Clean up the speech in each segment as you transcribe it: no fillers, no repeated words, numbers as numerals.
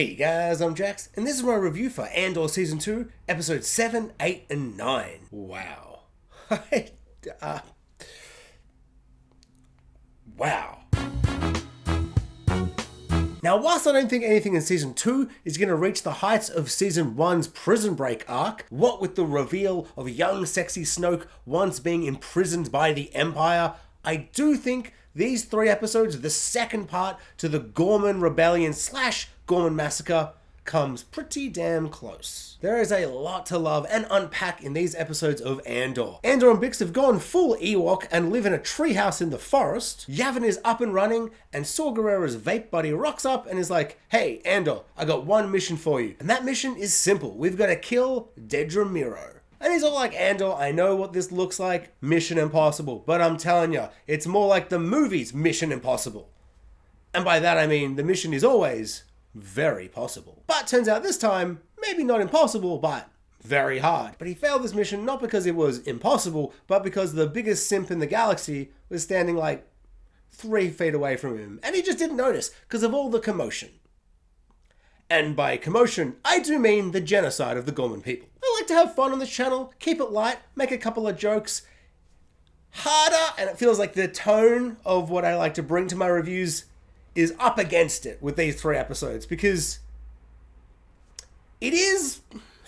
Hey guys, I'm Jax, and this is my review for Andor Season 2, Episodes 7, 8, and 9. Wow. Wow. Now, whilst I don't think anything in Season 2 is going to reach the heights of Season 1's Prison Break arc, what with the reveal of young sexy Snoke once being imprisoned by the Empire, I do think these 3 episodes, the second part to the Gorman Rebellion / Gorman Massacre, comes pretty damn close. There is a lot to love and unpack in these episodes of Andor. Andor and Bix have gone full Ewok and live in a treehouse in the forest. Yavin is up and running, and Saw Gerrera's vape buddy rocks up and is like, "Hey, Andor, I got one mission for you." And that mission is simple. We've got to kill Dedra Meero. And he's all like, "Andor, I know what this looks like, Mission Impossible, but I'm telling you, it's more like the movies Mission Impossible." And by that I mean the mission is always very possible. But turns out this time, maybe not impossible, but very hard. But he failed this mission not because it was impossible, but because the biggest simp in the galaxy was standing like 3 feet away from him. And he just didn't notice because of all the commotion. And by commotion, I do mean the genocide of the Gorman people. I like to have fun on this channel, keep it light, make a couple of jokes. Harder, and it feels like the tone of what I like to bring to my reviews is up against it with these 3 episodes, because it is,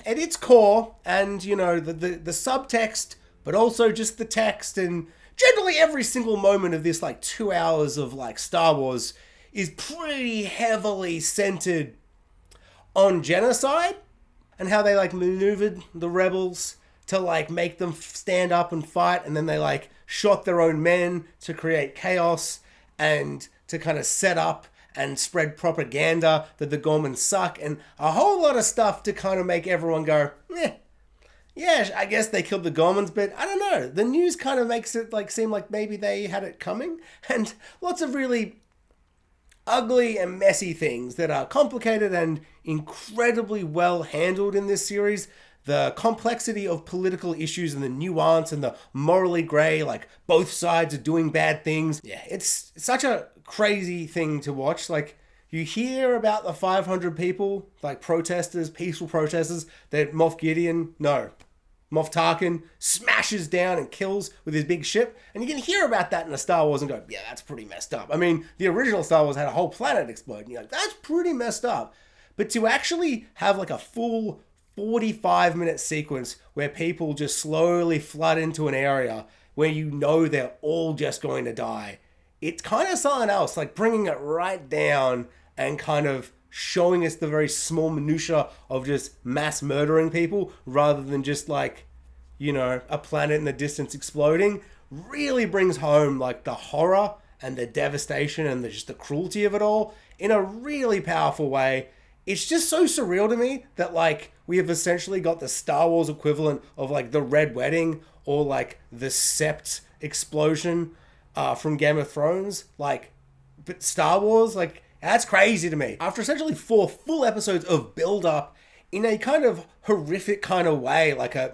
at its core, and you know, the subtext, but also just the text, and generally every single moment of this like 2 hours of like Star Wars is pretty heavily centered on genocide and how they like maneuvered the rebels to like make them stand up and fight, and then they like shot their own men to create chaos and to kind of set up and spread propaganda that the Gormans suck, and a whole lot of stuff to kind of make everyone go, yeah, I guess they killed the Gormans, but I don't know. The news kind of makes it like seem like maybe they had it coming, and lots of really ugly and messy things that are complicated and incredibly well handled in this series. The complexity of political issues and the nuance and the morally grey, like both sides are doing bad things. Yeah, it's such a crazy thing to watch. Like, you hear about the 500 people, like protesters, peaceful protesters, that Moff Tarkin smashes down and kills with his big ship. And you can hear about that in the Star Wars and go, yeah, that's pretty messed up. I mean, the original Star Wars had a whole planet explode. And you're like, that's pretty messed up. But to actually have like a full 45-minute sequence where people just slowly flood into an area where you know they're all just going to die, it's kind of something else, like bringing it right down and kind of showing us the very small minutia of just mass murdering people rather than just like, you know, a planet in the distance exploding, really brings home like the horror and the devastation and just the cruelty of it all in a really powerful way. It's just so surreal to me that like we have essentially got the Star Wars equivalent of like the Red Wedding or like the Sept explosion from Game of Thrones. Like, but Star Wars, like, that's crazy to me. After essentially 4 full episodes of build up in a kind of horrific kind of way, like a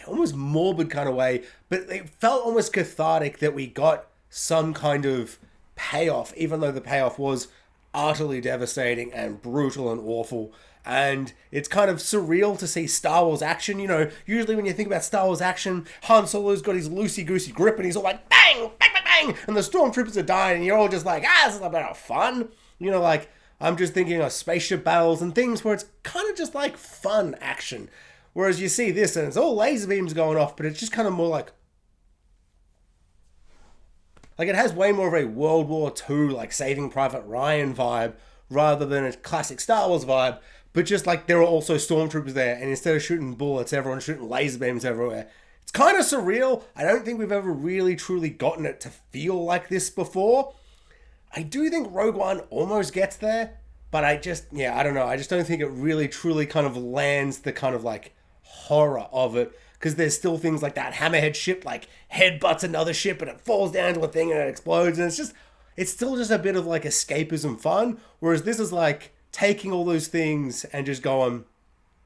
almost morbid kind of way, but it felt almost cathartic that we got some kind of payoff, even though the payoff was utterly devastating and brutal and awful. And it's kind of surreal to see Star Wars action. You know, usually when you think about Star Wars action, Han Solo's got his loosey-goosey grip and he's all like, bang, bang, bang, bang, and the stormtroopers are dying and you're all just like, this is a bit of fun. You know, like, I'm just thinking of spaceship battles and things where it's kind of just like fun action. Whereas you see this and it's all laser beams going off, but it's just kind of more like it has way more of a World War II, like Saving Private Ryan vibe rather than a classic Star Wars vibe. But just like there are also stormtroopers there, and instead of shooting bullets, everyone's shooting laser beams everywhere. It's kind of surreal. I don't think we've ever really truly gotten it to feel like this before. I do think Rogue One almost gets there, but I don't know. I just don't think it really truly kind of lands the kind of like horror of it, because there's still things like that hammerhead ship like headbutts another ship and it falls down to a thing and it explodes, and it's still just a bit of like escapism fun, whereas this is like taking all those things and just going,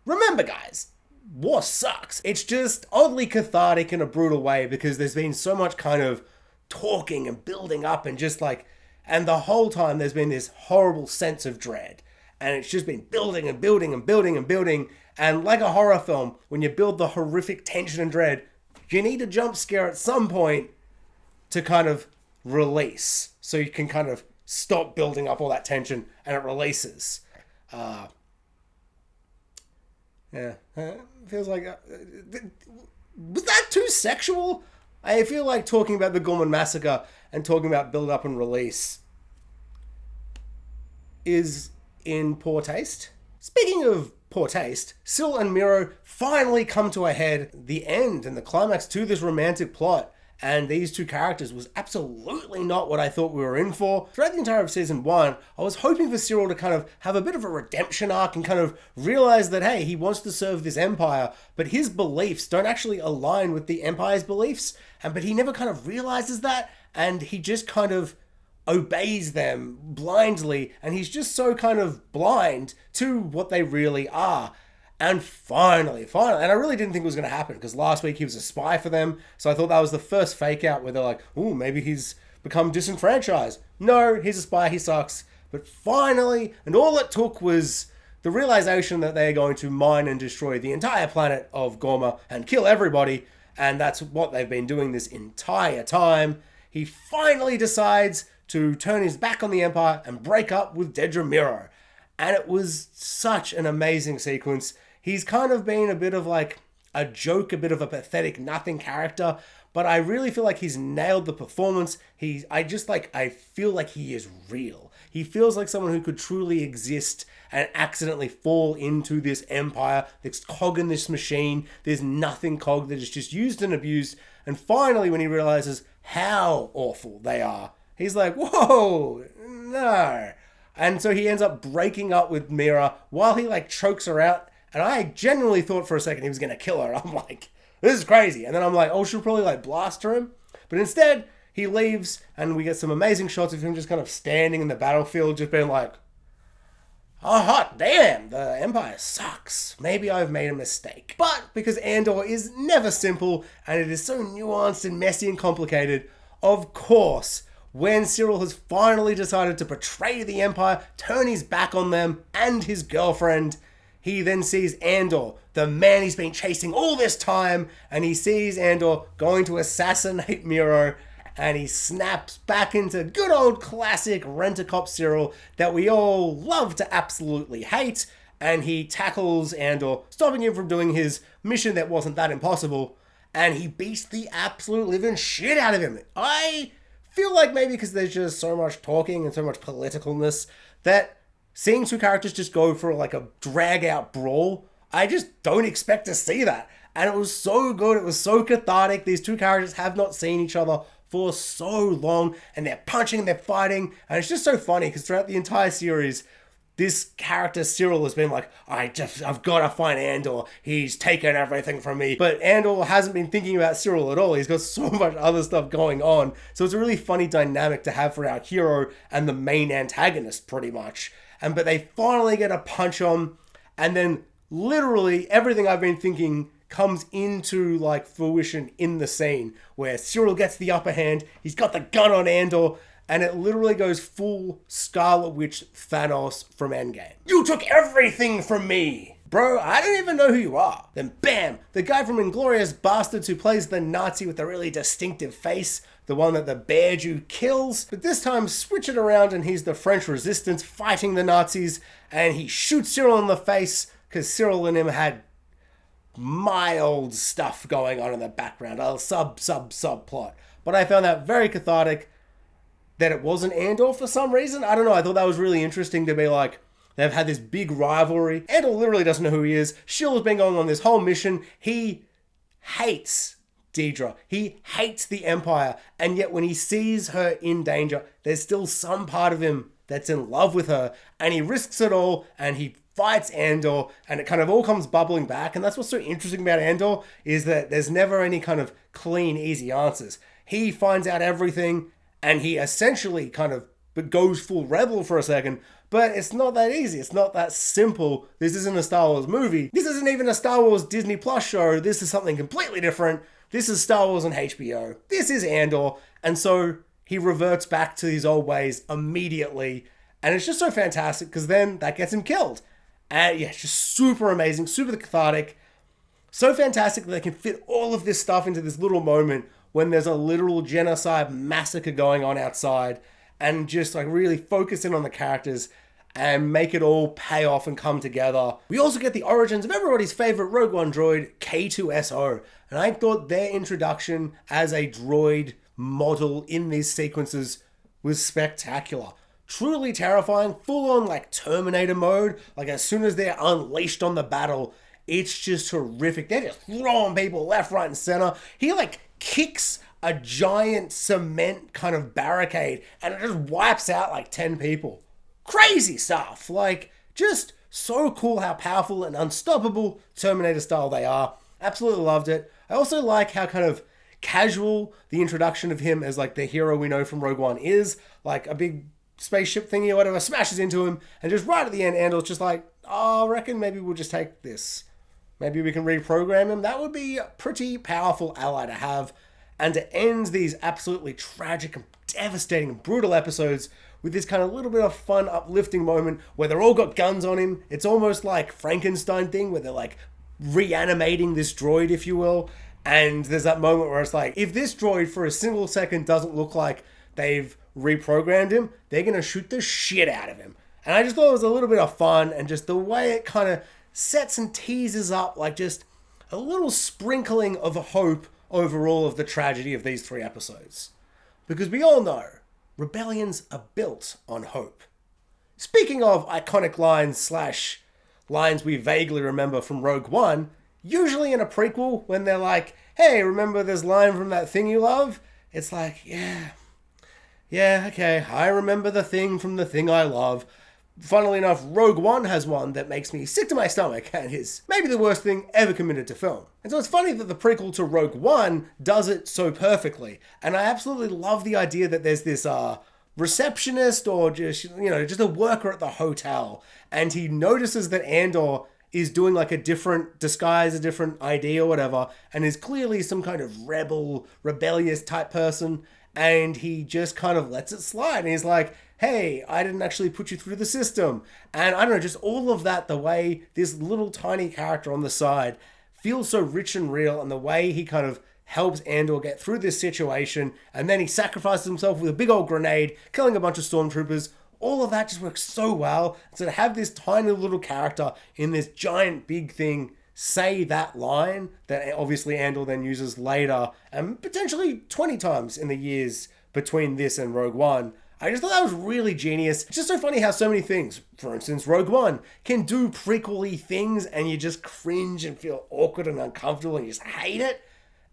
remember guys, war sucks. It's just oddly cathartic in a brutal way because there's been so much kind of talking and building up and just like, and the whole time there's been this horrible sense of dread. and it's just been building and building and building and building. And like a horror film, when you build the horrific tension and dread, you need a jump scare at some point to kind of release, so you can kind of stop building up all that tension and it releases. Feels like was that too sexual? I feel like talking about the Gorman Massacre and talking about build up and release is in poor taste. Speaking of poor taste, Sirill and Miro finally come to a head. The end and the climax to this romantic plot and these two characters was absolutely not what I thought we were in for. Throughout the entire of season 1, I was hoping for Sirill to kind of have a bit of a redemption arc and kind of realize that, hey, he wants to serve this empire, but his beliefs don't actually align with the empire's beliefs. But he never kind of realizes that, and he just kind of obeys them blindly, and he's just so kind of blind to what they really are. And finally, and I really didn't think it was going to happen, because last week he was a spy for them, so I thought that was the first fake out where they're like, ooh, maybe he's become disenfranchised. No, he's a spy, he sucks. But finally, and all it took was the realization that they're going to mine and destroy the entire planet of Gorma and kill everybody, and that's what they've been doing this entire time. He finally decides to turn his back on the Empire and break up with Dedra Miro. And it was such an amazing sequence. He's kind of been a bit of like a joke, a bit of a pathetic nothing character, but I really feel like he's nailed the performance. I feel like he is real. He feels like someone who could truly exist and accidentally fall into this empire, this cog in this machine. There's nothing cog that is just used and abused. And finally, when he realizes how awful they are, he's like, whoa, no. And so he ends up breaking up with Mira while he like chokes her out. And I genuinely thought for a second he was going to kill her. I'm like, this is crazy. And then I'm like, oh, she'll probably like blast him. But instead, he leaves and we get some amazing shots of him just kind of standing in the battlefield, just being like, oh, hot damn, the Empire sucks. Maybe I've made a mistake. But because Andor is never simple and it is so nuanced and messy and complicated, of course, when Sirill has finally decided to betray the Empire, turn his back on them and his girlfriend, he then sees Andor, the man he's been chasing all this time, and he sees Andor going to assassinate Miro, and he snaps back into good old classic Rent-A-Cop Sirill that we all love to absolutely hate, and he tackles Andor, stopping him from doing his mission that wasn't that impossible, and he beats the absolute living shit out of him. I feel like maybe because there's just so much talking and so much politicalness that seeing two characters just go for like a drag out brawl, I just don't expect to see that. And it was so good. It was so cathartic. These two characters have not seen each other for so long, and they're punching, they're fighting, and it's just so funny because throughout the entire series, this character Sirill has been like, I've got to find Andor. He's taken everything from me. But Andor hasn't been thinking about Sirill at all. He's got so much other stuff going on. So it's a really funny dynamic to have for our hero and the main antagonist, pretty much. But they finally get a punch on, and then literally everything I've been thinking comes into like fruition in the scene where Sirill gets the upper hand. He's got the gun on Andor, and it literally goes full Scarlet Witch Thanos from Endgame. You took everything from me! Bro, I don't even know who you are. Then bam, the guy from Inglourious Basterds who plays the Nazi with the really distinctive face, the one that the bear Jew kills, but this time switch it around and he's the French resistance fighting the Nazis, and he shoots Sirill in the face because Sirill and him had mild stuff going on in the background, a subplot. But I found that very cathartic that it wasn't Andor for some reason. I don't know, I thought that was really interesting to be like, they've had this big rivalry. Andor literally doesn't know who he is. Shield's been going on this whole mission. He hates Dedra. He hates the Empire. And yet when he sees her in danger, there's still some part of him that's in love with her. And he risks it all and he fights Andor, and it kind of all comes bubbling back. And that's what's so interesting about Andor, is that there's never any kind of clean, easy answers. He finds out everything and he essentially kind of goes full rebel for a second. But it's not that easy. It's not that simple. This isn't a Star Wars movie. This isn't even a Star Wars Disney Plus show. This is something completely different. This is Star Wars on HBO. This is Andor. And so he reverts back to his old ways immediately. And it's just so fantastic because then that gets him killed. And yeah, it's just super amazing, super cathartic. So fantastic that they can fit all of this stuff into this little moment when there's a literal genocide massacre going on outside, and just like really focus in on the characters and make it all pay off and come together. We also get the origins of everybody's favorite Rogue One droid, K2SO. And I thought their introduction as a droid model in these sequences was spectacular. Truly terrifying, full on like Terminator mode. Like as soon as they're unleashed on the battle, it's just horrific. They're just throwing people left, right, and center. He like kicks a giant cement kind of barricade and it just wipes out like 10 people. Crazy stuff. Like, just so cool how powerful and unstoppable Terminator style they are. Absolutely loved it. I also like how kind of casual the introduction of him as like the hero we know from Rogue One is. Like a big spaceship thingy or whatever smashes into him, and just right at the end, Andor's just like, oh, I reckon maybe we'll just take this. Maybe we can reprogram him. That would be a pretty powerful ally to have. And to end these absolutely tragic and devastating and brutal episodes with this kind of little bit of fun, uplifting moment where they're all got guns on him. It's almost like Frankenstein thing where they're like reanimating this droid, if you will. And there's that moment where it's like, if this droid for a single second doesn't look like they've reprogrammed him, they're going to shoot the shit out of him. And I just thought it was a little bit of fun, and just the way it kind of sets and teases up like just a little sprinkling of hope over all of the tragedy of these 3 episodes. Because we all know rebellions are built on hope. Speaking of iconic lines / lines we vaguely remember from Rogue One, usually in a prequel when they're like, hey, remember this line from that thing you love? It's like, yeah, okay, I remember the thing from the thing I love. Funnily enough, Rogue One has one that makes me sick to my stomach and is maybe the worst thing ever committed to film. And so it's funny that the prequel to Rogue One does it so perfectly. And I absolutely love the idea that there's this receptionist or just a worker at the hotel, and he notices that Andor is doing like a different disguise, a different ID or whatever, and is clearly some kind of rebellious type person, and he just kind of lets it slide. And he's like, hey, I didn't actually put you through the system. And I don't know, just all of that, the way this little tiny character on the side feels so rich and real, and the way he kind of helps Andor get through this situation, and then he sacrifices himself with a big old grenade, killing a bunch of stormtroopers. All of that just works so well. So to have this tiny little character in this giant big thing say that line that obviously Andor then uses later, and potentially 20 times in the years between this and Rogue One, I just thought that was really genius. It's just so funny how so many things, for instance, Rogue One, can do prequel-y things and you just cringe and feel awkward and uncomfortable and you just hate it.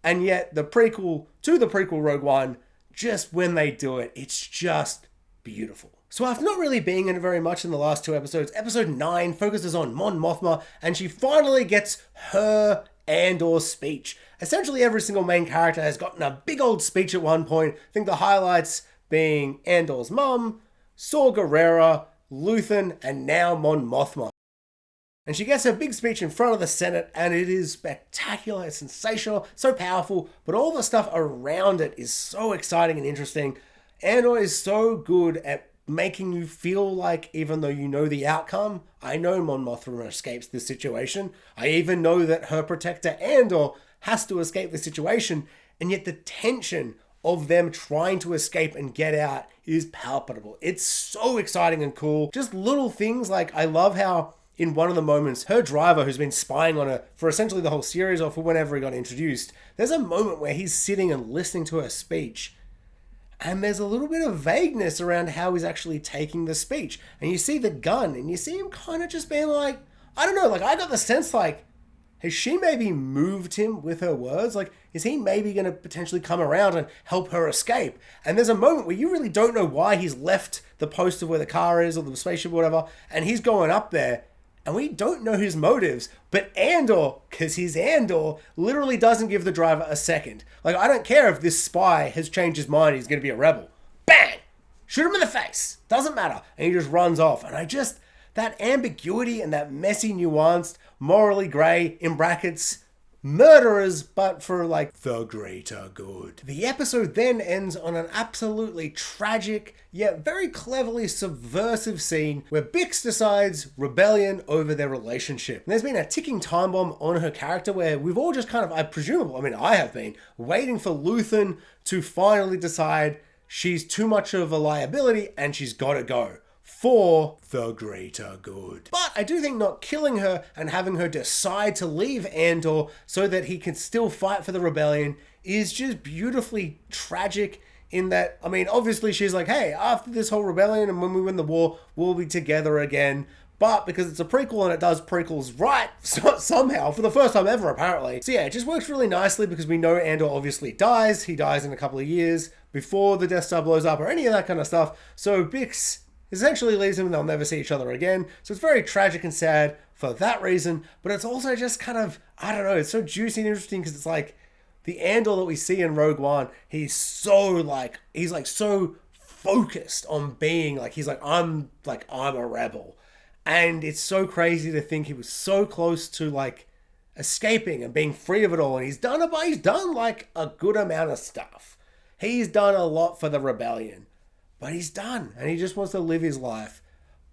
And yet the prequel to the prequel Rogue One, just when they do it, it's just beautiful. So after not really being in it very much in the last 2 episodes, episode 9 focuses on Mon Mothma, and she finally gets her Andor speech. Essentially every single main character has gotten a big old speech at one point. I think the highlights being Andor's mum, Saw Gerrera, Luthen, and now Mon Mothma. And she gets her big speech in front of the Senate, and it is spectacular, it's sensational, so powerful, but all the stuff around it is so exciting and interesting. Andor is so good at making you feel like, even though you know the outcome, I know Mon Mothma escapes this situation. I even know that her protector Andor has to escape the situation, and yet the tension of them trying to escape and get out is palpable. It's so exciting and cool. Just little things like, I love how in one of the moments, her driver, who's been spying on her for essentially the whole series or for whenever he got introduced, there's a moment where he's sitting and listening to her speech, and there's a little bit of vagueness around how he's actually taking the speech. And you see the gun, and you see him kind of just being like, I don't know, like I got the sense like, has she maybe moved him with her words? Like, is he maybe going to potentially come around and help her escape? And there's a moment where you really don't know why he's left the post of where the car is or the spaceship or whatever, and he's going up there, and we don't know his motives, but Andor, because he's Andor, literally doesn't give the driver a second. Like, I don't care if this spy has changed his mind, he's going to be a rebel. Bang! Shoot him in the face. Doesn't matter. And he just runs off. And that ambiguity and that messy, nuanced, morally grey, in brackets, murderers, but for like the greater good. The episode then ends on an absolutely tragic yet very cleverly subversive scene where Bix decides rebellion over their relationship. And there's been a ticking time bomb on her character where we've all just kind of, I have been waiting for Luthen to finally decide she's too much of a liability and she's gotta go for the greater good. But I do think not killing her and having her decide to leave Andor so that he can still fight for the rebellion is just beautifully tragic in that, obviously she's like, hey, after this whole rebellion and when we win the war, we'll be together again. But because it's a prequel and it does prequels right somehow, for the first time ever apparently. So yeah, it just works really nicely because we know Andor obviously dies. He dies in a couple of years before the Death Star blows up or any of that kind of stuff. So Bix essentially leaves him and they'll never see each other again. So it's very tragic and sad for that reason. But it's also just kind of, it's so juicy and interesting because it's like the Andor that we see in Rogue One, he's so focused on being I'm a rebel. And it's so crazy to think he was so close to like escaping and being free of it all. And he's done like a good amount of stuff. He's done a lot for the rebellion, but he's done and he just wants to live his life.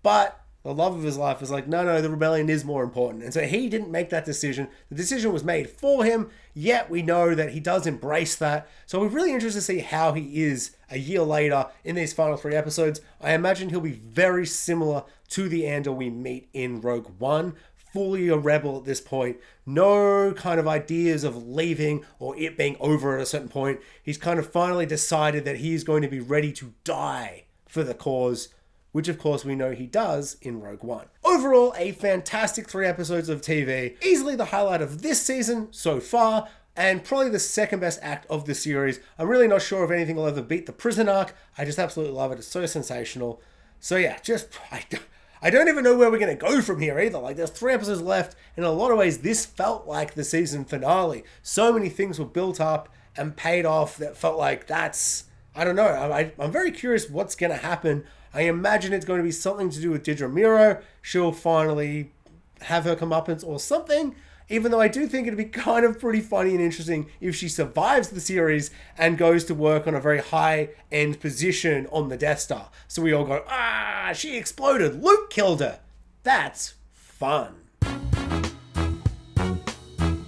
But the love of his life is like, no, the rebellion is more important. And so he didn't make that decision. The decision was made for him, yet we know that he does embrace that. So we're really interested to see how he is a year later in these final 3 episodes. I imagine he'll be very similar to the Andor we meet in Rogue One. Fully a rebel at this point. No kind of ideas of leaving or it being over at a certain point. He's kind of finally decided that he is going to be ready to die for the cause, which of course we know he does in Rogue One. Overall, a fantastic 3 episodes of TV. Easily the highlight of this season so far, and probably the second best act of the series. I'm really not sure if anything will ever beat the prison arc. I just absolutely love it. It's so sensational. So yeah, I don't even know where we're going to go from here either. Like, there's 3 episodes left. In a lot of ways, this felt like the season finale. So many things were built up and paid off that felt like I'm very curious what's going to happen. I imagine it's going to be something to do with Deirdre Miro. She'll finally have her comeuppance or something. Even though I do think it'd be kind of pretty funny and interesting if she survives the series and goes to work on a very high-end position on the Death Star. So we all go, she exploded. Luke killed her. That's fun.